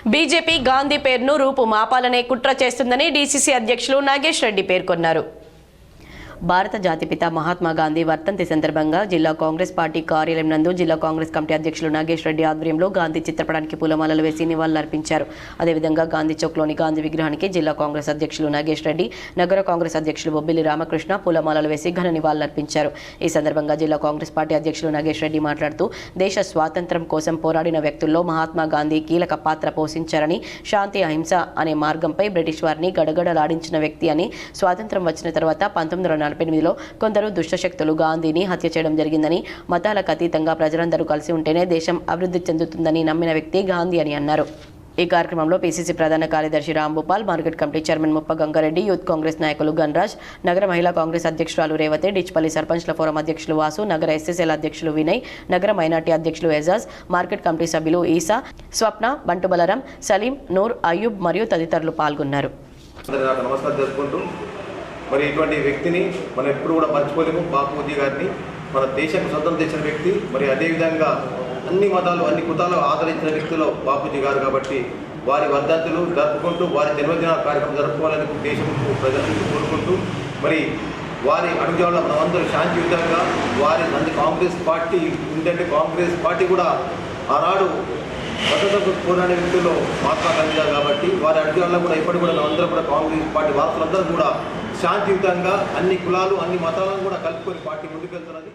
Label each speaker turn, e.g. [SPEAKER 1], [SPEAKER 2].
[SPEAKER 1] BJP Gandhi పేరును రూపు మాపాలనే కుట్ర చేస్తుందని డీసీసీ అధ్యక్షులు నాగేష్ రెడ్డి పేర్కొన్నారు. భారత జాతిపిత మహాత్మా గాంధీ వర్ధంతి సందర్భంగా జిల్లా కాంగ్రెస్ పార్టీ కార్యాలయం నందు జిల్లా కాంగ్రెస్ కమిటీ అధ్యక్షులు నాగేష్ రెడ్డి ఆధ్వర్యంలో గాంధీ చిత్రపటానికి పూలమాలలు వేసి నివాళులర్పించారు. అదేవిధంగా గాంధీ చౌక్లోని గాంధీ విగ్రహానికి జిల్లా కాంగ్రెస్ అధ్యక్షులు నాగేష్ రెడ్డి, నగర కాంగ్రెస్ అధ్యక్షులు బొబ్బిలి రామకృష్ణ పూలమాలలు వేసి ఘన నివాళులర్పించారు. ఈ సందర్భంగా జిల్లా కాంగ్రెస్ పార్టీ అధ్యక్షులు నాగేష్ రెడ్డి మాట్లాడుతూ దేశ స్వాతంత్ర్యం కోసం పోరాడిన వ్యక్తుల్లో మహాత్మా గాంధీ కీలక పాత్ర పోషించారని, శాంతి అహింస అనే మార్గంపై బ్రిటిష్ వారిని గడగడలాడించిన వ్యక్తి అని, స్వాతంత్ర్యం వచ్చిన తర్వాత 1948లో కొందరు దుష్టశక్తులు గాంధీని హత్య చేయడం జరిగిందని, మతాలకు అతీతంగా ప్రజలందరూ కలిసి ఉంటేనే దేశం అభివృద్ధి చెందుతుందని నమ్మిన వ్యక్తి గాంధీ అని అన్నారు. ఈ కార్యక్రమంలో పీసీసీ ప్రధాన కార్యదర్శి రాంభూపాల్, మార్కెట్ కమిటీ చైర్మన్ ముప్ప గంగారెడ్డి, యూత్ కాంగ్రెస్ నాయకులు గన్రాజ్, నగర మహిళా కాంగ్రెస్ అధ్యక్షురాలు రేవతి, డిచ్పల్లి సర్పంచ్ల ఫోరం అధ్యక్షులు వాసు, నగర ఎస్ఎస్ఎల్ అధ్యక్షులు వినయ్, నగర మైనార్టీ అధ్యక్షులు ఎజాజ్, మార్కెట్ కమిటీ సభ్యులు ఈసా, స్వప్న, బంటు బలరాం, సలీం, నూర్, అయ్యూబ్ మరియు తదితరులు పాల్గొన్నారు.
[SPEAKER 2] మరి ఇటువంటి వ్యక్తిని మనం ఎప్పుడు కూడా మర్చిపోలేము. బాపూజీ గారిని మన దేశం స్వతంత్రం చేసిన వ్యక్తి, మరి అదేవిధంగా అన్ని మతాలు అన్ని కుతాలు ఆదరించిన వ్యక్తులు బాపూజీ గారు. కాబట్టి వారి వర్ధంతులు జరుపుకుంటూ వారి జన్మదిన కార్యక్రమం జరుపుకోవాలని దేశం ప్రజలకు కోరుకుంటూ, మరి వారి అడుగుజాడలో మనమందరూ శాంతియుతంగా వారి కాంగ్రెస్ పార్టీ ఉందంటే కాంగ్రెస్ పార్టీ కూడా ఆనాడు స్వతంత్ర పోరాడే వ్యక్తుల్లో మహాత్మా గాంధీ గారు. కాబట్టి వారి అడుగుజాడలో కూడా ఇప్పటికి కూడా మనందరం కూడా కాంగ్రెస్ పార్టీ వారసులందరూ కూడా శాంతియుతంగా అన్ని కులాలు అన్ని మతాలను కూడా కలుపుకొని పార్టీ ముందుకెళ్తున్నది.